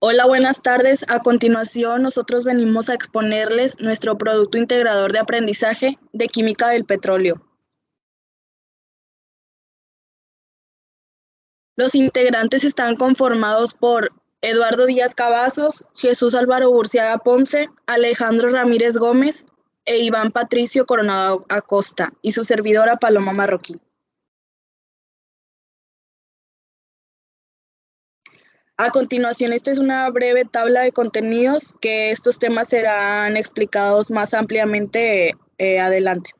Hola, buenas tardes. A continuación, nosotros venimos a exponerles nuestro producto integrador de aprendizaje de química del petróleo. Los integrantes están conformados por Eduardo Díaz Cavazos, Jesús Álvaro Burciaga Ponce, Alejandro Ramírez Gómez e Iván Patricio Coronado Acosta y su servidora Paloma Marroquín. A continuación, esta es una breve tabla de contenidos que estos temas serán explicados más ampliamente adelante.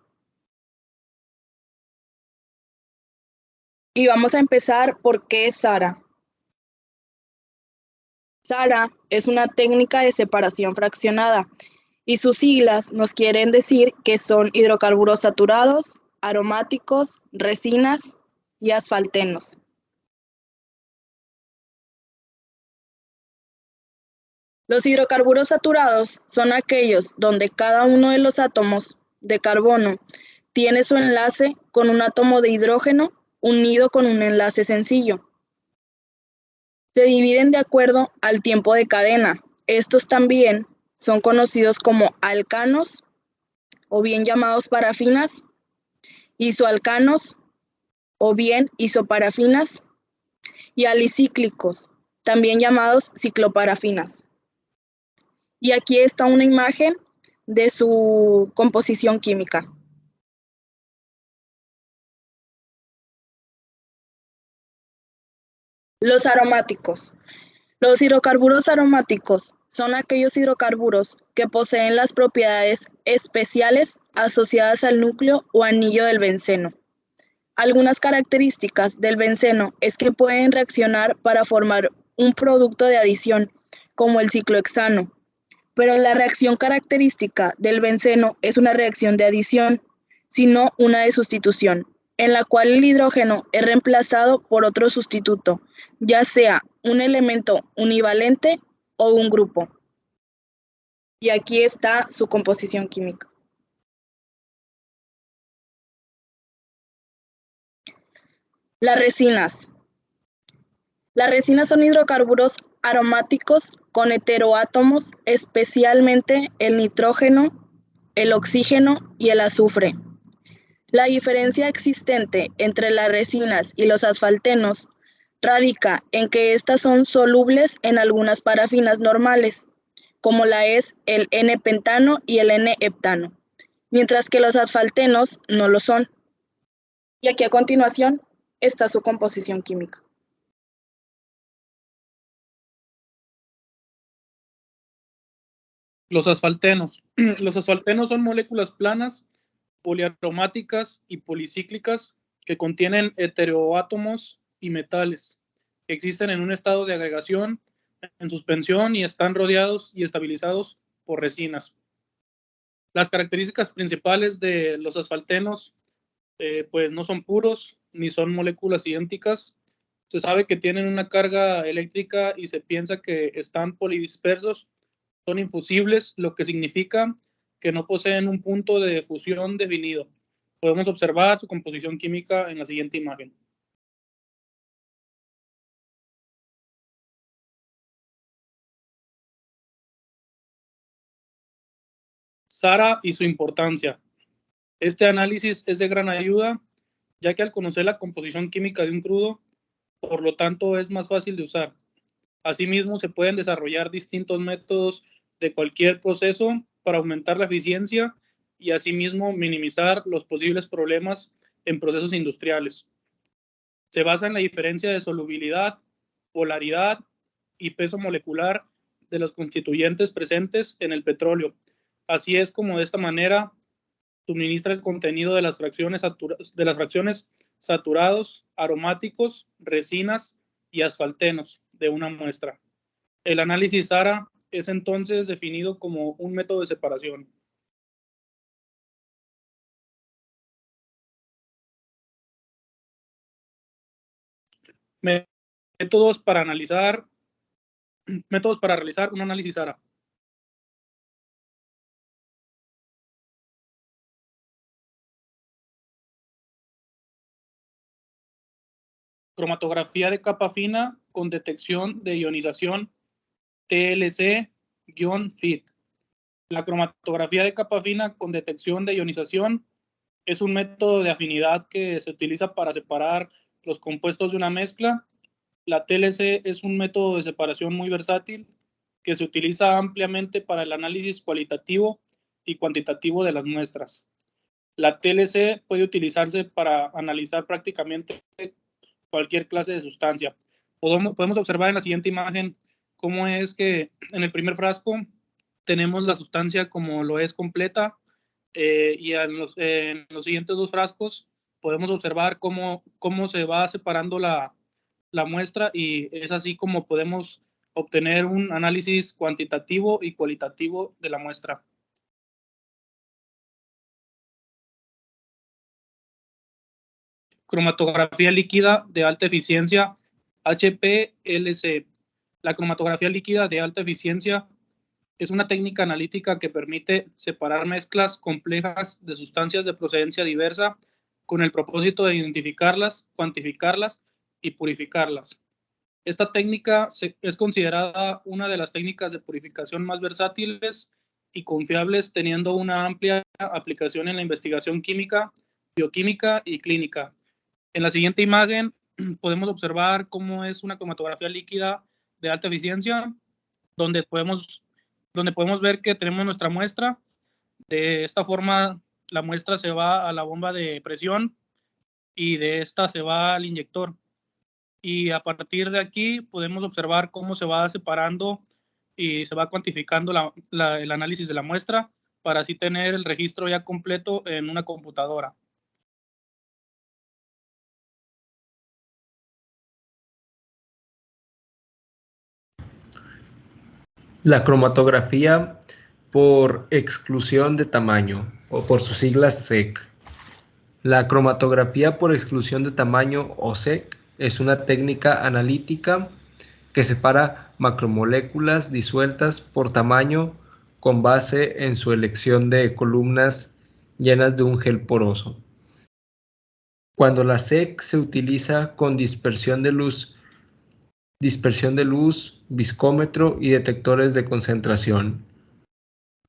Y vamos a empezar por qué es SARA. SARA es una técnica de separación fraccionada y sus siglas nos quieren decir que son hidrocarburos saturados, aromáticos, resinas y asfaltenos. Los hidrocarburos saturados son aquellos donde cada uno de los átomos de carbono tiene su enlace con un átomo de hidrógeno unido con un enlace sencillo. Se dividen de acuerdo al tiempo de cadena. Estos también son conocidos como alcanos o bien llamados parafinas, isoalcanos o bien isoparafinas y alicíclicos, también llamados cicloparafinas. Y aquí está una imagen de su composición química. Los aromáticos. Los hidrocarburos aromáticos son aquellos hidrocarburos que poseen las propiedades especiales asociadas al núcleo o anillo del benceno. Algunas características del benceno es que pueden reaccionar para formar un producto de adición, como el ciclohexano, pero la reacción característica del benceno es una reacción de adición, sino una de sustitución, en la cual el hidrógeno es reemplazado por otro sustituto, ya sea un elemento univalente o un grupo. Y aquí está su composición química. Las resinas. Las resinas son hidrocarburos aromáticos con heteroátomos, especialmente el nitrógeno, el oxígeno y el azufre. La diferencia existente entre las resinas y los asfaltenos radica en que estas son solubles en algunas parafinas normales, como la es el N-pentano y el N-heptano, mientras que los asfaltenos no lo son. Y aquí a continuación está su composición química. Los asfaltenos. Los asfaltenos son moléculas planas, poliaromáticas y policíclicas que contienen heteroátomos y metales. Existen en un estado de agregación, en suspensión y están rodeados y estabilizados por resinas. Las características principales de los asfaltenos pues no son puros ni son moléculas idénticas. Se sabe que tienen una carga eléctrica y se piensa que están polidispersos, son infusibles, lo que significa que no poseen un punto de fusión definido. Podemos observar su composición química en la siguiente imagen. SARA y su importancia. Este análisis es de gran ayuda, ya que al conocer la composición química de un crudo, por lo tanto es más fácil de usar. Asimismo, se pueden desarrollar distintos métodos de cualquier proceso para aumentar la eficiencia y asimismo minimizar los posibles problemas en procesos industriales. Se basa en la diferencia de solubilidad, polaridad y peso molecular de los constituyentes presentes en el petróleo. Así es como de esta manera suministra el contenido de las fracciones saturados, aromáticos, resinas y asfaltenos de una muestra. El análisis SARA es entonces definido como un método de separación. Métodos para realizar un análisis SARA. Cromatografía de capa fina con detección de ionización TLC-FIT. La cromatografía de capa fina con detección de ionización es un método de afinidad que se utiliza para separar los compuestos de una mezcla. La TLC es un método de separación muy versátil que se utiliza ampliamente para el análisis cualitativo y cuantitativo de las muestras. La TLC puede utilizarse para analizar prácticamente cualquier clase de sustancia. Podemos observar en la siguiente imagen cómo es que en el primer frasco tenemos la sustancia como lo es completa, y en los siguientes dos frascos podemos observar cómo se va separando la muestra, y es así como podemos obtener un análisis cuantitativo y cualitativo de la muestra. Cromatografía líquida de alta eficiencia, HPLC. La cromatografía líquida de alta eficiencia es una técnica analítica que permite separar mezclas complejas de sustancias de procedencia diversa con el propósito de identificarlas, cuantificarlas y purificarlas. Esta técnica es considerada una de las técnicas de purificación más versátiles y confiables, teniendo una amplia aplicación en la investigación química, bioquímica y clínica. En la siguiente imagen podemos observar cómo es una cromatografía líquida de alta eficiencia, donde podemos ver que tenemos nuestra muestra. De esta forma, la muestra se va a la bomba de presión y de esta se va al inyector. Y a partir de aquí podemos observar cómo se va separando y se va cuantificando el análisis de la muestra para así tener el registro ya completo en una computadora. La cromatografía por exclusión de tamaño, o por sus siglas SEC. La cromatografía por exclusión de tamaño, o SEC, es una técnica analítica que separa macromoléculas disueltas por tamaño con base en su elección de columnas llenas de un gel poroso. Cuando la SEC se utiliza con dispersión de luz, viscómetro y detectores de concentración.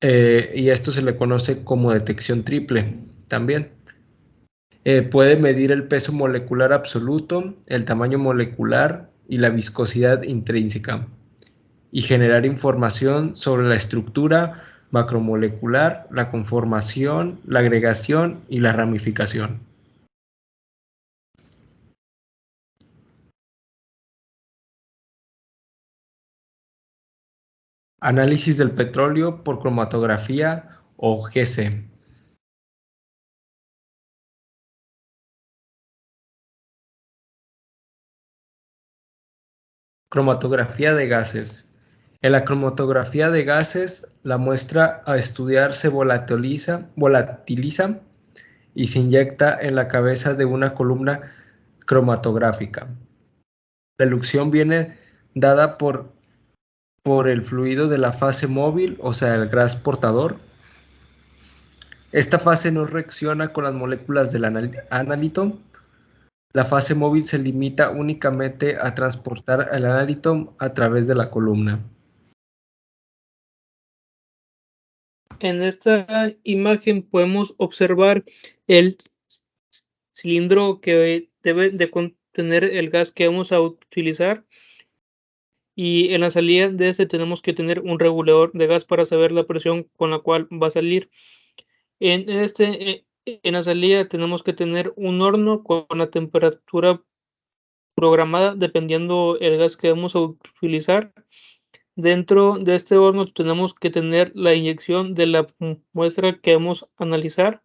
Y esto se le conoce como detección triple también. Puede medir el peso molecular absoluto, el tamaño molecular y la viscosidad intrínseca, y generar información sobre la estructura macromolecular, la conformación, la agregación y la ramificación. Análisis del petróleo por cromatografía o GC. Cromatografía de gases. En la cromatografía de gases, la muestra a estudiar se volatiliza y se inyecta en la cabeza de una columna cromatográfica. La elución viene dada por el fluido de la fase móvil, o sea, el gas portador. Esta fase no reacciona con las moléculas del analito. La fase móvil se limita únicamente a transportar el analito a través de la columna. En esta imagen podemos observar el cilindro que debe de contener el gas que vamos a utilizar, y en la salida de este tenemos que tener un regulador de gas para saber la presión con la cual va a salir. En la salida tenemos que tener un horno con la temperatura programada dependiendo el gas que vamos a utilizar. Dentro de este horno tenemos que tener la inyección de la muestra que vamos a analizar,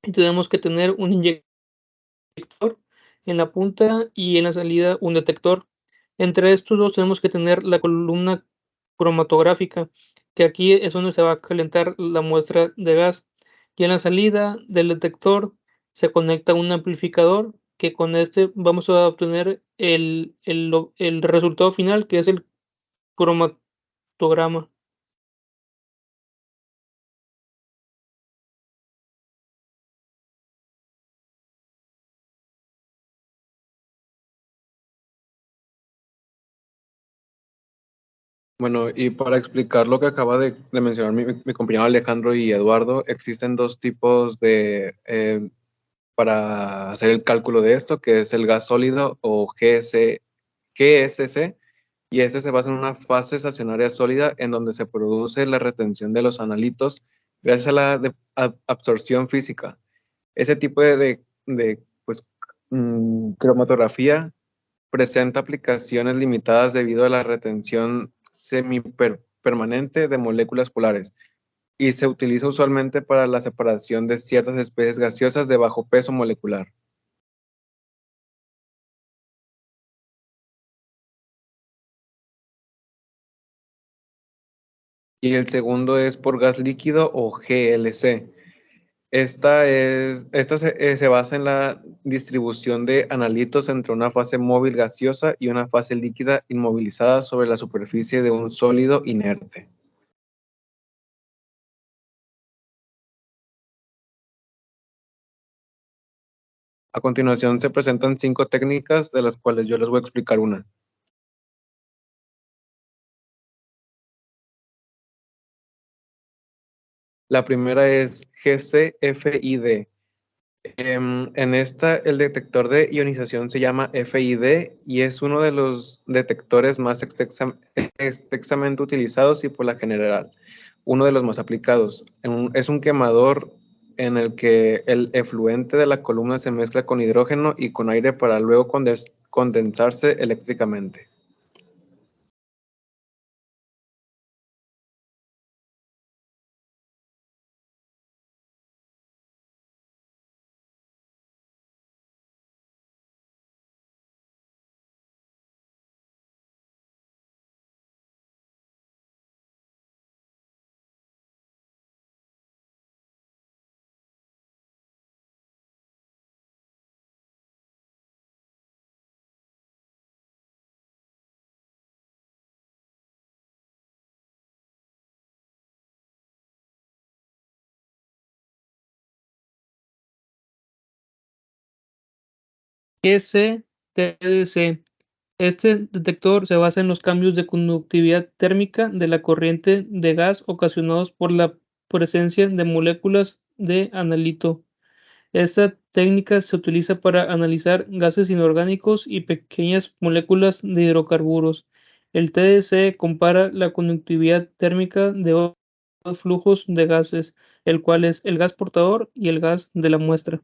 y tenemos que tener un inyector en la punta y en la salida un detector. Entre estos dos tenemos que tener la columna cromatográfica, que aquí es donde se va a calentar la muestra de gas. Y en la salida del detector se conecta un amplificador, que con este vamos a obtener el resultado final, que es el cromatograma. Bueno, y para explicar lo que acaba de mencionar mi compañero Alejandro y Eduardo, existen dos tipos para hacer el cálculo de esto, que es el gas sólido o GSC, y este se basa en una fase estacionaria sólida en donde se produce la retención de los analitos gracias a la absorción física. Ese tipo pues, cromatografía presenta aplicaciones limitadas debido a la retención semipermanente de moléculas polares y se utiliza usualmente para la separación de ciertas especies gaseosas de bajo peso molecular. Y el segundo es por gas líquido o GLC. Se basa en la distribución de analitos entre una fase móvil gaseosa y una fase líquida inmovilizada sobre la superficie de un sólido inerte. A continuación se presentan 5 técnicas, de las cuales yo les voy a explicar una. La primera es GCFID. En esta, el detector de ionización se llama FID y es uno de los detectores más extensamente utilizados y por la general, uno de los más aplicados. Es un quemador en el que el efluente de la columna se mezcla con hidrógeno y con aire para luego condensarse eléctricamente. STDC. Este detector se basa en los cambios de conductividad térmica de la corriente de gas ocasionados por la presencia de moléculas de analito. Esta técnica se utiliza para analizar gases inorgánicos y pequeñas moléculas de hidrocarburos. El TDC compara la conductividad térmica de dos flujos de gases, el cual es el gas portador y el gas de la muestra.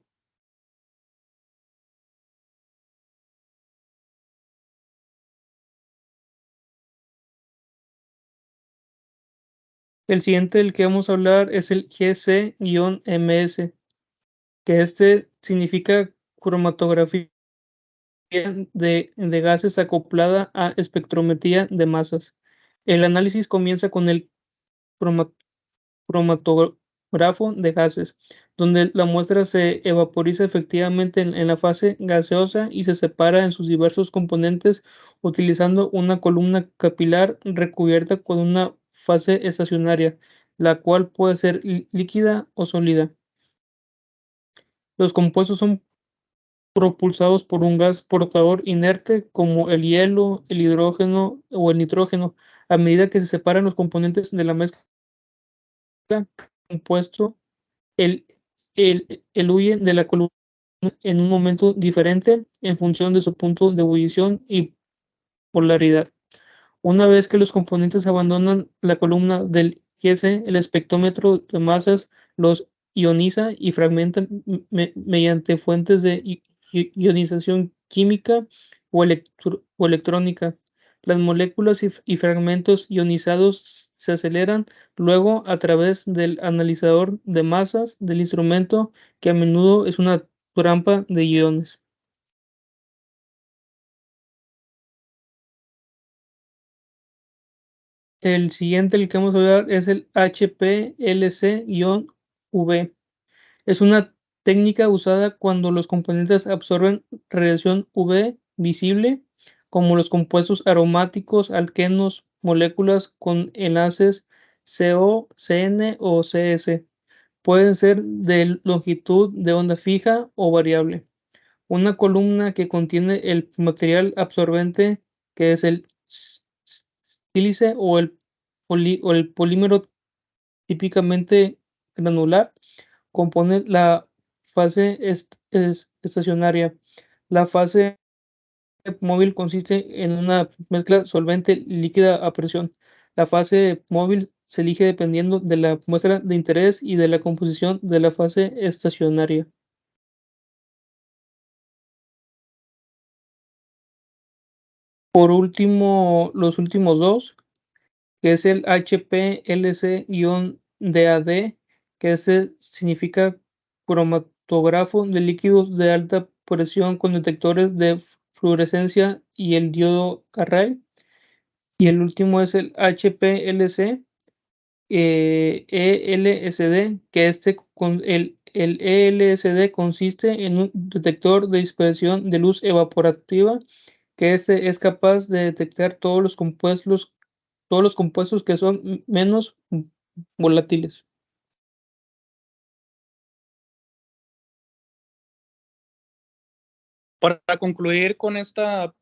El siguiente del que vamos a hablar es el GC-MS, que significa cromatografía de gases acoplada a espectrometría de masas. El análisis comienza con el cromatógrafo de gases, donde la muestra se evaporiza efectivamente en la fase gaseosa y se separa en sus diversos componentes utilizando una columna capilar recubierta con una fase estacionaria, la cual puede ser líquida o sólida. Los compuestos son propulsados por un gas portador inerte como el hielo, el hidrógeno o el nitrógeno. A medida que se separan los componentes de la mezcla compuesto, el huye de la columna en un momento diferente en función de su punto de ebullición y polaridad. Una vez que los componentes abandonan la columna del GC, el espectrómetro de masas los ioniza y fragmenta mediante fuentes de ionización química o electrónica. Las moléculas y fragmentos ionizados se aceleran luego a través del analizador de masas del instrumento, que a menudo es una trampa de iones. El siguiente del que vamos a hablar es el HPLC-V. Es una técnica usada cuando los componentes absorben radiación UV visible, como los compuestos aromáticos, alquenos, moléculas con enlaces CO, CN o CS. Pueden ser de longitud de onda fija o variable. Una columna que contiene el material absorbente, que es el sílice o el polímero típicamente granular compone la fase estacionaria. La fase móvil consiste en una mezcla solvente líquida a presión. La fase móvil se elige dependiendo de la muestra de interés y de la composición de la fase estacionaria. Por último, los últimos dos, que es el HPLC-DAD, que significa cromatógrafo de líquidos de alta presión con detectores de fluorescencia, y el diodo array. Y el último es el HPLC ELSD, que el ELSD consiste en un detector de dispersión de luz evaporativa, que es capaz de detectar todos los compuestos que son menos volátiles. Para concluir con esta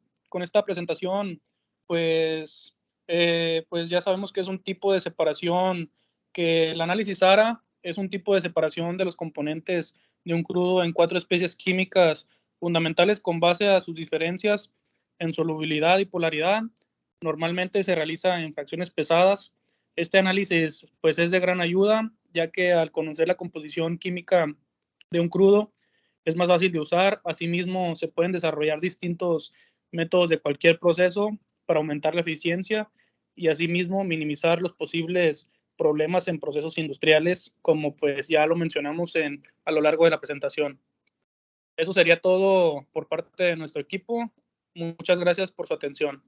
presentación, pues ya sabemos que es un tipo de separación, que el análisis ARA es un tipo de separación de los componentes de un crudo en 4 especies químicas fundamentales con base a sus diferencias en solubilidad y polaridad. Normalmente se realiza en fracciones pesadas. Este análisis pues es de gran ayuda, ya que al conocer la composición química de un crudo, es más fácil de usar. Asimismo, se pueden desarrollar distintos métodos de cualquier proceso para aumentar la eficiencia y asimismo minimizar los posibles problemas en procesos industriales, como pues ya lo mencionamos a lo largo de la presentación. Eso sería todo por parte de nuestro equipo. Muchas gracias por su atención.